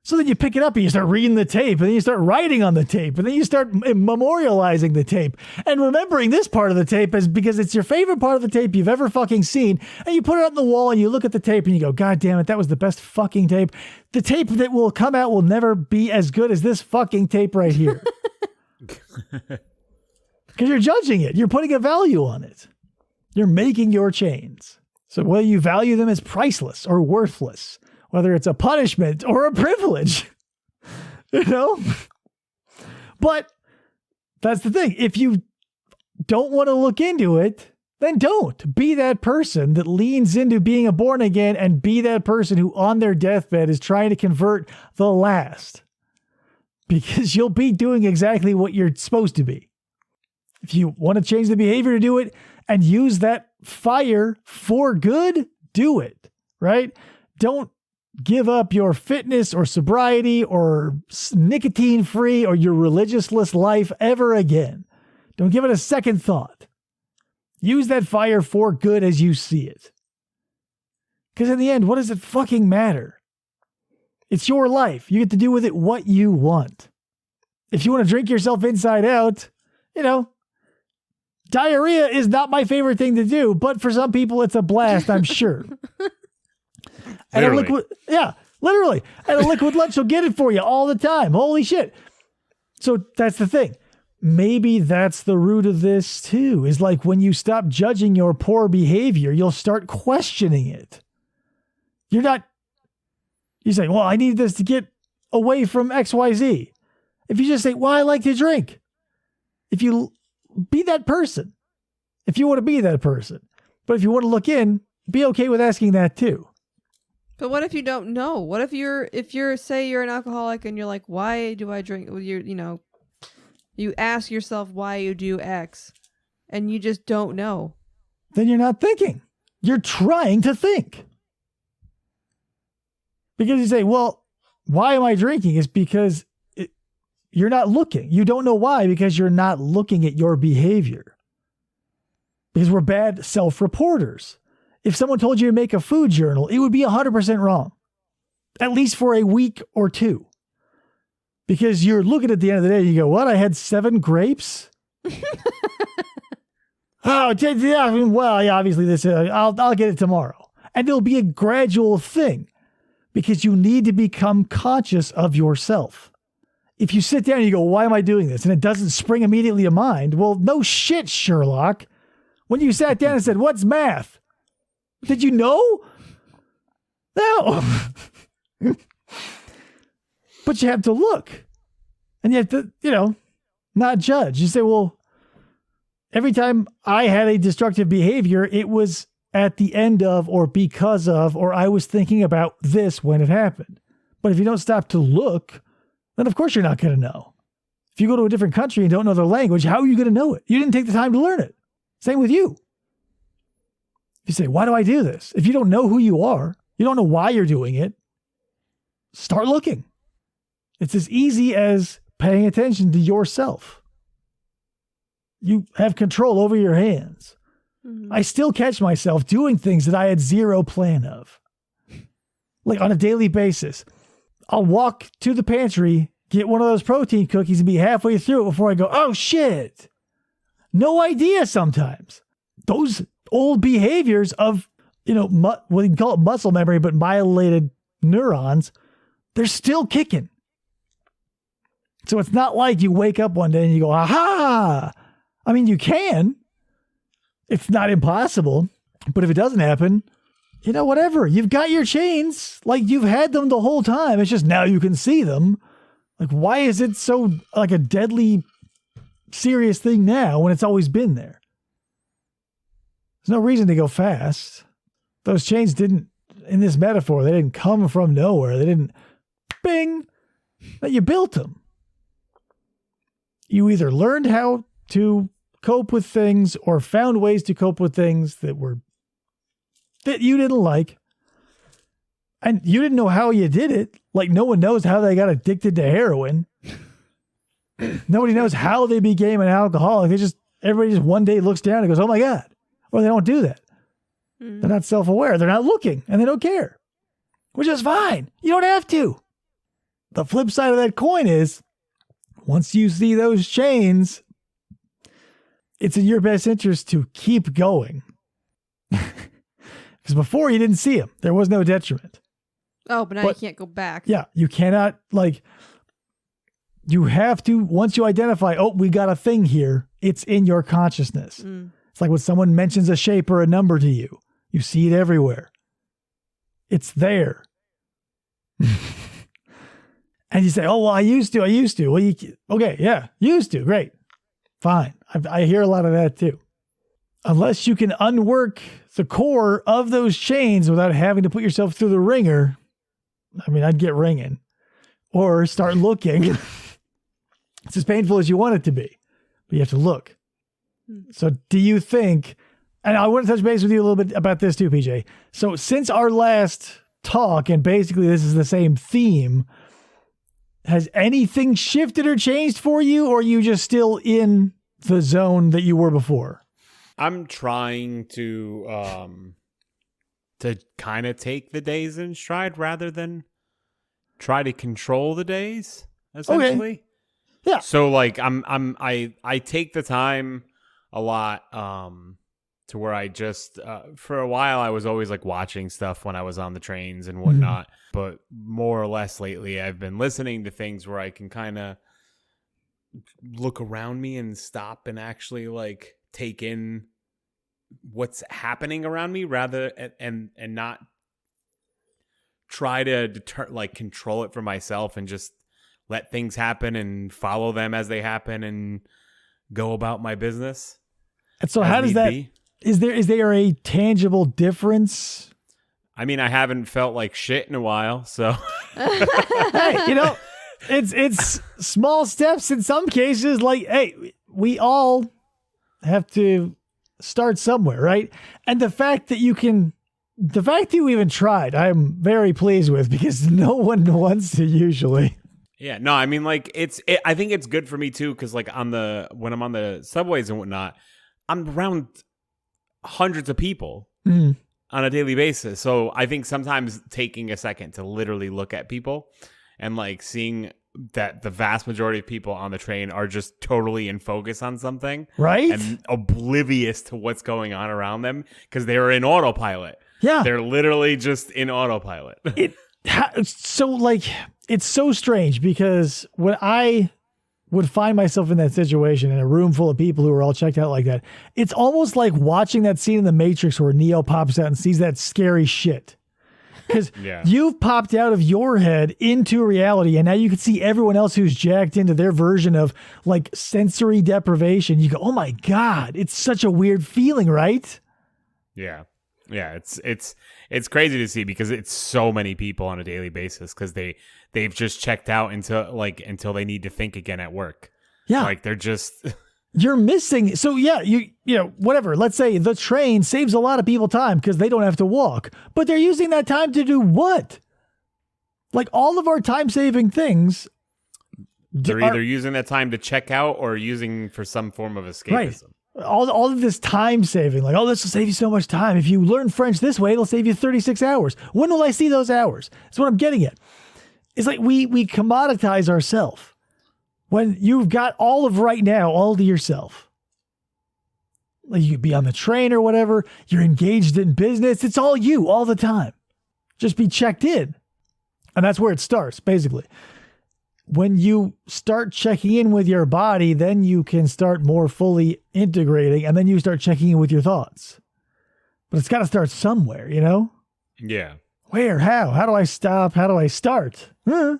So then you pick it up and you start reading the tape, and then you start writing on the tape, and then you start memorializing the tape and remembering this part of the tape is because it's your favorite part of the tape you've ever fucking seen. And you put it on the wall and you look at the tape and you go, God damn it, that was the best fucking tape. The tape that will come out will never be as good as this fucking tape right here. Because you're judging it. You're putting a value on it. You're making your chains. So whether you value them as priceless or worthless, whether it's a punishment or a privilege, you know? But that's the thing. If you don't want to look into it, then don't. Be that person that leans into being a born again, and be that person who on their deathbed is trying to convert the last. Because you'll be doing exactly what you're supposed to be. If you want to change the behavior to do it and use that fire for good, do it, right? Don't give up your fitness or sobriety or nicotine free or your religiousless life ever again. Don't give it a second thought. Use that fire for good as you see it. Because in the end, what does it fucking matter? It's your life. You get to do with it what you want. If you want to drink yourself inside out, you know, diarrhea is not my favorite thing to do, but for some people it's a blast, I'm sure. And Literally. a liquid, yeah, literally. And a liquid lunch will get it for you all the time. Holy shit. So that's the thing. Maybe that's the root of this too, is like when you stop judging your poor behavior, you'll start questioning it. You say, well, I need this to get away from XYZ. If you just say, well, I like to drink. If you be that person, if you want to be that person, but if you want to look in, be okay with asking that too. But what if you don't know? What if you're say you're an alcoholic and you're like, why do I drink? You ask yourself why you do X, and you just don't know. then you're not thinking. You're trying to think. Because you say, well, why am I drinking? It's because you're not looking. You don't know why, because you're not looking at your behavior. Because we're bad self-reporters. If someone told you to make a food journal, it would be 100% wrong. At least for a week or two. Because you're looking at the end of the day and you go, what? I had 7 grapes? Oh, yeah, well, yeah, obviously this, I'll get it tomorrow. And it'll be a gradual thing. Because you need to become conscious of yourself. If you sit down and you go, why am I doing this? And it doesn't spring immediately to mind. Well, no shit, Sherlock. When you sat down and said, what's math? Did you know? No. But you have to look. And you have to, not judge. You say, well, every time I had a destructive behavior, it was at the end of or because of, or I was thinking about this when it happened. But if you don't stop to look, then of course you're not going to know. If you go to a different country and don't know their language, how are you going to know it? You didn't take the time to learn it. Same with you. If you say, why do I do this? If you don't know who you are, you don't know why you're doing it, start looking. It's as easy as paying attention to yourself. You have control over your hands. Mm-hmm. I still catch myself doing things that I had zero plan of. Like on a daily basis. I'll walk to the pantry, get one of those protein cookies and be halfway through it before I go, oh shit. No idea sometimes. Those old behaviors of, what you can call it muscle memory, but myelinated neurons, they're still kicking. So it's not like you wake up one day and you go, aha. I mean, you can. It's not impossible. But if it doesn't happen, whatever. You've got your chains. Like you've had them the whole time. It's just now you can see them. Like, why is it so like a deadly serious thing now when it's always been there? There's no reason to go fast. Those chains didn't, in this metaphor, they didn't come from nowhere. They didn't, bing, that you built them. You either learned how to cope with things or found ways to cope with things that you didn't like. And you didn't know how you did it. Like no one knows how they got addicted to heroin. Nobody knows how they became an alcoholic. Everybody just one day looks down and goes, oh my God. Or they don't do that. They're not self-aware. They're not looking and they don't care, which is fine. You don't have to. The flip side of that coin is once you see those chains, it's in your best interest to keep going. Because before you didn't see them. There was no detriment. Oh, but now you can't go back. Yeah, you cannot, you have to, once you identify, oh, we got a thing here, it's in your consciousness. It's like when someone mentions a shape or a number to you. You see it everywhere. It's there. And you say, oh, well, I used to. Well, okay, yeah, used to. Great. Fine. I hear a lot of that too. Unless you can unwork the core of those chains without having to put yourself through the ringer, I'd get ringing or start looking. It's as painful as you want it to be, but you have to look. So do you think, and I want to touch base with you a little bit about this too, PJ. So since our last talk, and basically this is the same theme, has anything shifted or changed for you, or are you just still in the zone that you were before? I'm trying to kind of take the days in stride rather than try to control the days, essentially. Okay. Yeah. So I take the time a lot to where I just for a while I was always watching stuff when I was on the trains and whatnot. But more or less lately I've been listening to things where I can kind of look around me and stop and actually take in what's happening around me rather and not try to control it for myself and just let things happen and follow them as they happen and go about my business. And so how does that be. Is there a tangible difference? I haven't felt like shit in a while, so hey, it's small steps in some cases. Hey, we all have to start somewhere, right? And the fact that you even tried, I'm very pleased with, because no one wants to usually. Yeah, no, I mean, like, I think it's good for me too, because like when I'm on the subways and whatnot, I'm around hundreds of people on a daily basis. So I think sometimes taking a second to literally look at people and like seeing that the vast majority of people on the train are just totally in focus on something, right? And oblivious to what's going on around them because they're in autopilot. Yeah. They're literally just in autopilot. So like, it's so strange because when I would find myself in that situation in a room full of people who are all checked out like that, it's almost like watching that scene in The Matrix where Neo pops out and sees that scary shit. Because you've popped out of your head into reality, and now you can see everyone else who's jacked into their version of like sensory deprivation. You go, oh my God, it's such a weird feeling, right? Yeah. Yeah, it's crazy to see because it's so many people on a daily basis because they've just checked out until they need to think again at work. Yeah, like they're just you're missing. So yeah, you know whatever. Let's say the train saves a lot of people time because they don't have to walk, but they're using that time to do what? Like all of our time saving things. They're either using that time to check out or using for some form of escapism. Right. All of this time saving, like, oh, this will save you so much time. If you learn French this way, it'll save you 36 hours. When will I see those hours? That's what I'm getting at. It's like we commoditize ourselves when you've got all of right now all to yourself. Like you could be on the train or whatever. You're engaged in business. It's all you all the time. Just be checked in. And that's where it starts, basically. When you start checking in with your body, then you can start more fully integrating, and then you start checking in with your thoughts. But it's got to start somewhere, you know? Yeah. Where? How? How do I stop? How do I start? I don't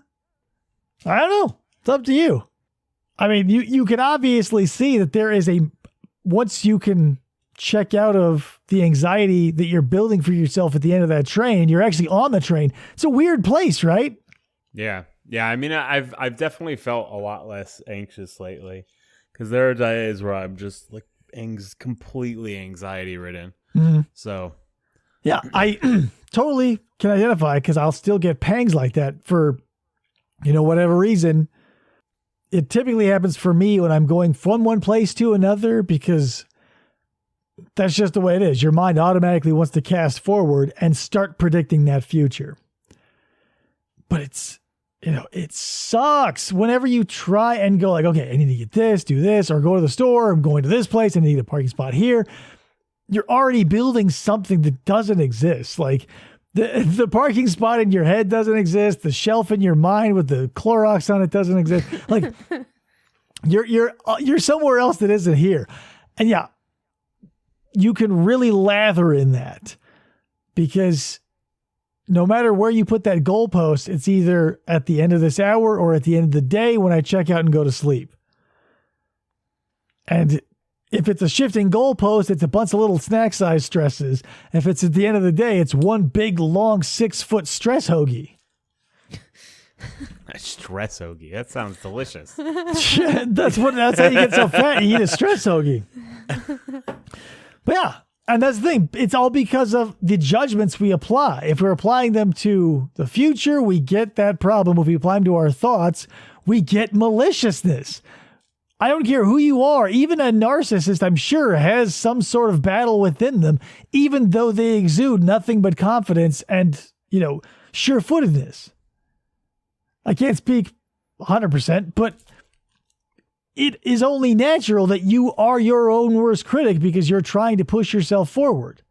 know. It's up to you. I mean, you can obviously see that there is once you can check out of the anxiety that you're building for yourself at the end of that train, you're actually on the train. It's a weird place, right? Yeah. Yeah, I mean, I've definitely felt a lot less anxious lately because there are days where I'm just like completely anxiety ridden. Mm-hmm. So, yeah, I totally can identify because I'll still get pangs like that for, whatever reason. It typically happens for me when I'm going from one place to another because that's just the way it is. Your mind automatically wants to cast forward and start predicting that future. But it sucks whenever you try and go like, okay, I need to get this, do this, or go to the store. I'm going to this place. I need a parking spot here. You're already building something that doesn't exist. Like the parking spot in your head doesn't exist. The shelf in your mind with the Clorox on it doesn't exist. Like you're somewhere else that isn't here. And yeah, you can really lather in that because no matter where you put that goalpost, it's either at the end of this hour or at the end of the day when I check out and go to sleep. And if it's a shifting goalpost, it's a bunch of little snack size stresses. If it's at the end of the day, it's one big, long, 6-foot stress hoagie. A stress hoagie. That sounds delicious. That's how you get so fat. You eat a stress hoagie. But yeah. And that's the thing. It's all because of the judgments we apply. If we're applying them to the future, we get that problem. If we apply them to our thoughts, we get maliciousness. I don't care who you are. Even a narcissist, I'm sure, has some sort of battle within them, even though they exude nothing but confidence and, sure-footedness. I can't speak 100%, but it is only natural that you are your own worst critic because you're trying to push yourself forward.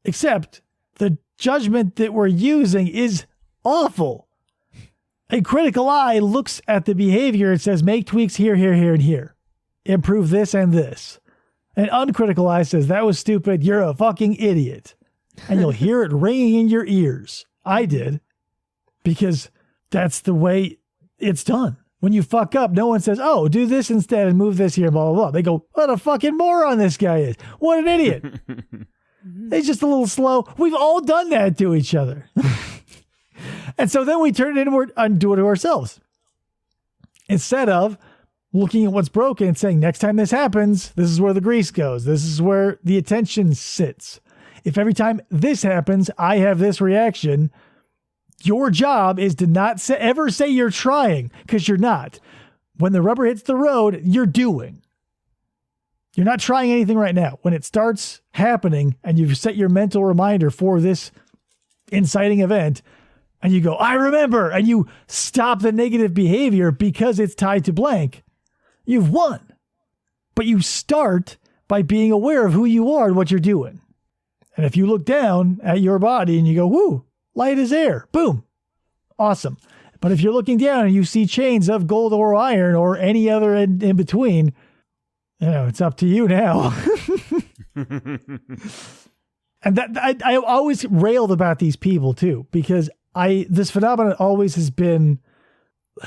Except the judgment that we're using is awful. A critical eye looks at the behavior and says, make tweaks here, here, here, and here. Improve this and this. An uncritical eye says, that was stupid. You're a fucking idiot. And you'll hear it ringing in your ears. I did. Because that's the way it's done. When you fuck up, no one says, oh, do this instead and move this here, blah, blah, blah. They go, what a fucking moron this guy is. What an idiot. He's just a little slow. We've all done that to each other. And so then we turn it inward and do it to ourselves. Instead of looking at what's broken and saying, next time this happens, this is where the grease goes. This is where the attention sits. If every time this happens, I have this reaction, your job is to not ever say you're trying, because you're not. When the rubber hits the road, you're doing. You're not trying anything right now. When it starts happening and you've set your mental reminder for this inciting event, and you go, I remember, and you stop the negative behavior because it's tied to blank, you've won. But you start by being aware of who you are and what you're doing. And if you look down at your body and you go, whoo, light as air, boom, awesome. But if you're looking down and you see chains of gold or iron or any other in between, it's up to you now. And that I always railed about these people too, because this phenomenon always has been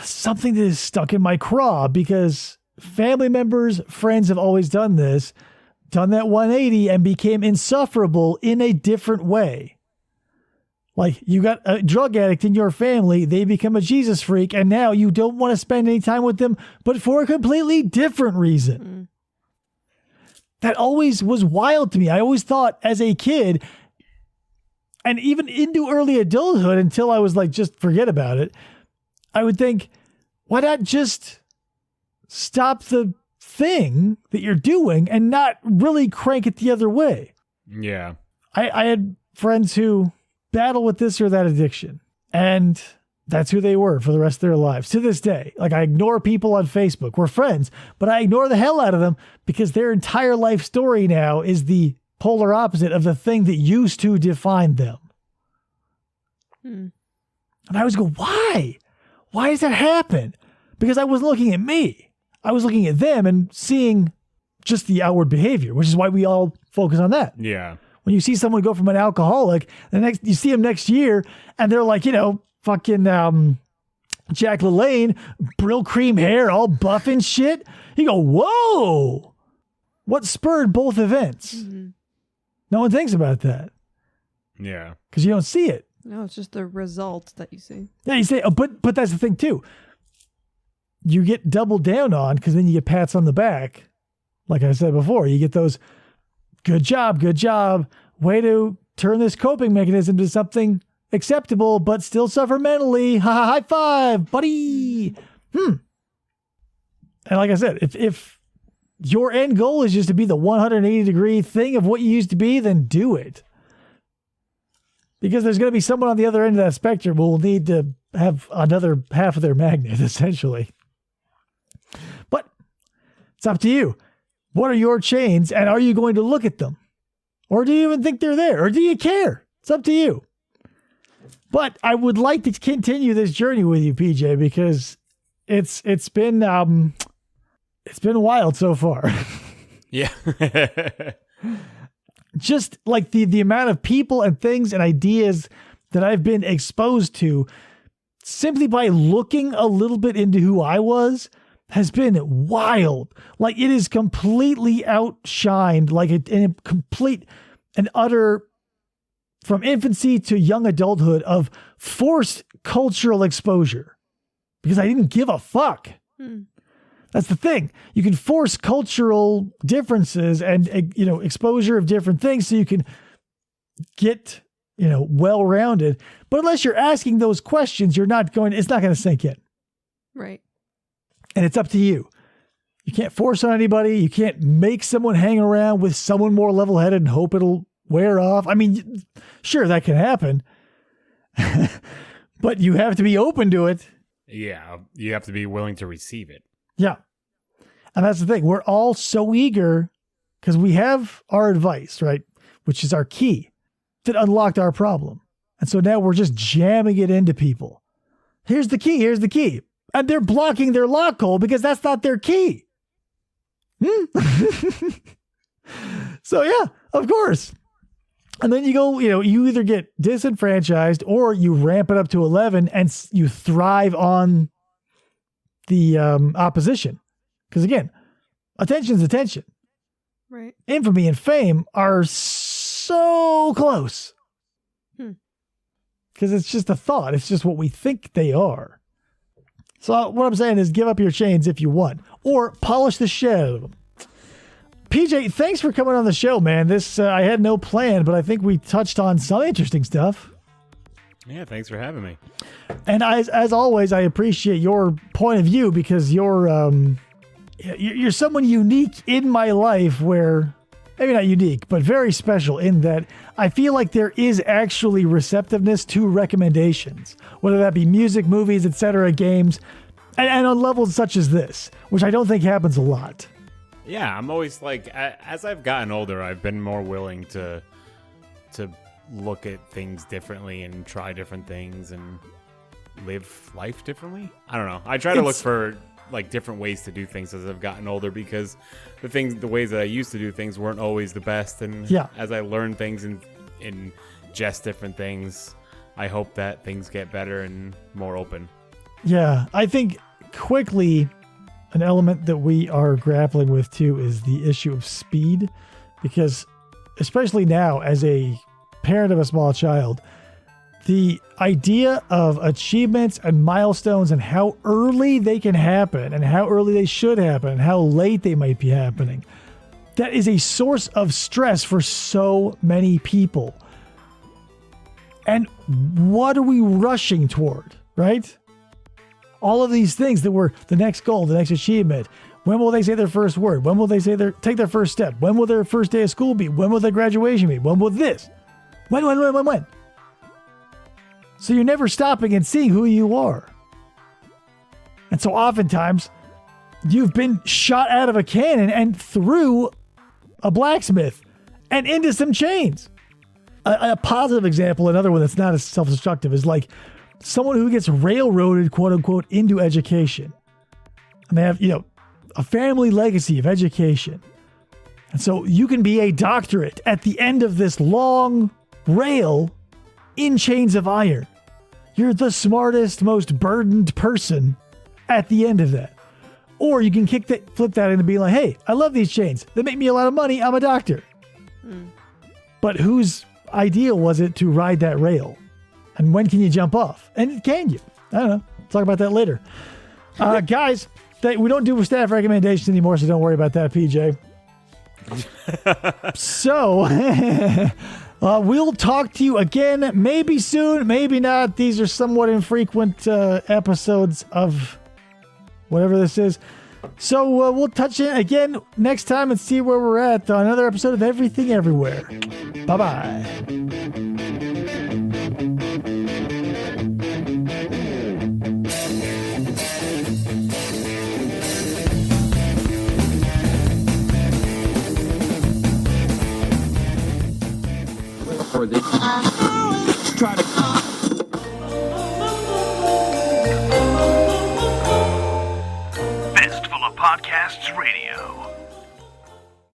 something that is stuck in my craw, because family members, friends have always done this, done that 180 and became insufferable in a different way. Like, you got a drug addict in your family, they become a Jesus freak, and now you don't want to spend any time with them, but for a completely different reason. That always was wild to me. I always thought as a kid, and even into early adulthood, until I was like, just forget about it, I would think, why not just stop the thing that you're doing and not really crank it the other way? Yeah. I had friends who battle with this or that addiction, and that's who they were for the rest of their lives. To this day, like, I ignore people on Facebook. We're friends, but I ignore the hell out of them because their entire life story now is the polar opposite of the thing that used to define them. And I always go, why? Why does that happen? Because I wasn't looking at me. I was looking at them and seeing just the outward behavior, which is why we all focus on that. Yeah. When you see someone go from an alcoholic, you see them next year and they're like, fucking Jack LaLanne, Brill cream hair, all buff and shit. You go, whoa, what spurred both events? No one thinks about that. Yeah. Because you don't see it. No, it's just the result that you see. Yeah, you say, but that's the thing too. You get doubled down on, because then you get pats on the back. Like I said before, you get those, good job, way to turn this coping mechanism to something acceptable, but still suffer mentally. High five, buddy. And like I said, if your end goal is just to be the 180-degree thing of what you used to be, then do it. Because there's going to be someone on the other end of that spectrum who will need to have another half of their magnet, essentially. But it's up to you. What are your chains, and are you going to look at them? Or do you even think they're there? Or do you care? It's up to you. But I would like to continue this journey with you, PJ, because it's been wild so far. Yeah. Just like the amount of people and things and ideas that I've been exposed to simply by looking a little bit into who I was has been wild. Like, it is completely outshined, like in a complete and utter, from infancy to young adulthood, of forced cultural exposure. Because I didn't give a fuck. That's the thing. You can force cultural differences and, exposure of different things so you can get, well-rounded. But unless you're asking those questions, it's not going to sink in. Right. And it's up to you. You can't force on anybody. You can't make someone hang around with someone more level-headed and hope it'll wear off. I mean, sure, that can happen. But you have to be open to it. Yeah. You have to be willing to receive it. Yeah. And that's the thing. We're all so eager because we have our advice, right? Which is our key that unlocked our problem. And so now we're just jamming it into people. Here's the key. Here's the key. And they're blocking their lock hole because that's not their key. So yeah, of course. And then you go, you either get disenfranchised or you ramp it up to 11 and you thrive on the opposition. Because again, attention's attention. Right. Infamy and fame are so close. Because it's just a thought. It's just what we think they are. So what I'm saying is give up your chains if you want, or polish the shit out of them. PJ, thanks for coming on the show, man. This I had no plan, but I think we touched on some interesting stuff. Yeah, thanks for having me. And as always, I appreciate your point of view because you're someone unique in my life where, maybe not unique, but very special in that I feel like there is actually receptiveness to recommendations, whether that be music, movies, etc., games, and on levels such as this, which I don't think happens a lot. Yeah, I'm always like, as I've gotten older, I've been more willing to look at things differently and try different things and live life differently. I don't know. I try to look for like different ways to do things as I've gotten older because the ways that I used to do things weren't always the best. And as I learn things and ingest different things, I hope that things get better and more open. Yeah, I think quickly an element that we are grappling with too is the issue of speed, because especially now as a parent of a small child, the idea of achievements and milestones and how early they can happen and how early they should happen and how late they might be happening, that is a source of stress for so many people. And what are we rushing toward, right? All of these things that were the next goal, the next achievement. When will they say their first word? When will they say take their first step? When will their first day of school be? When will their graduation be? When will this? When? So you're never stopping and seeing who you are. And so oftentimes you've been shot out of a cannon and through a blacksmith and into some chains. A positive example, another one that's not as self-destructive, is like someone who gets railroaded, quote unquote, into education. And they have, a family legacy of education. And so you can be a doctorate at the end of this long rail in chains of iron. You're the smartest, most burdened person at the end of that. Or you can flip that into being like, hey, I love these chains. They make me a lot of money. I'm a doctor. But whose idea was it to ride that rail? And when can you jump off? And can you? I don't know. Talk about that later. Guys, we don't do staff recommendations anymore, so don't worry about that, PJ. So we'll talk to you again, maybe soon, maybe not. These are somewhat infrequent episodes of whatever this is. So we'll touch it again next time and see where we're at on another episode of Everything Everywhere. Bye-bye. Fistful of Podcasts Radio.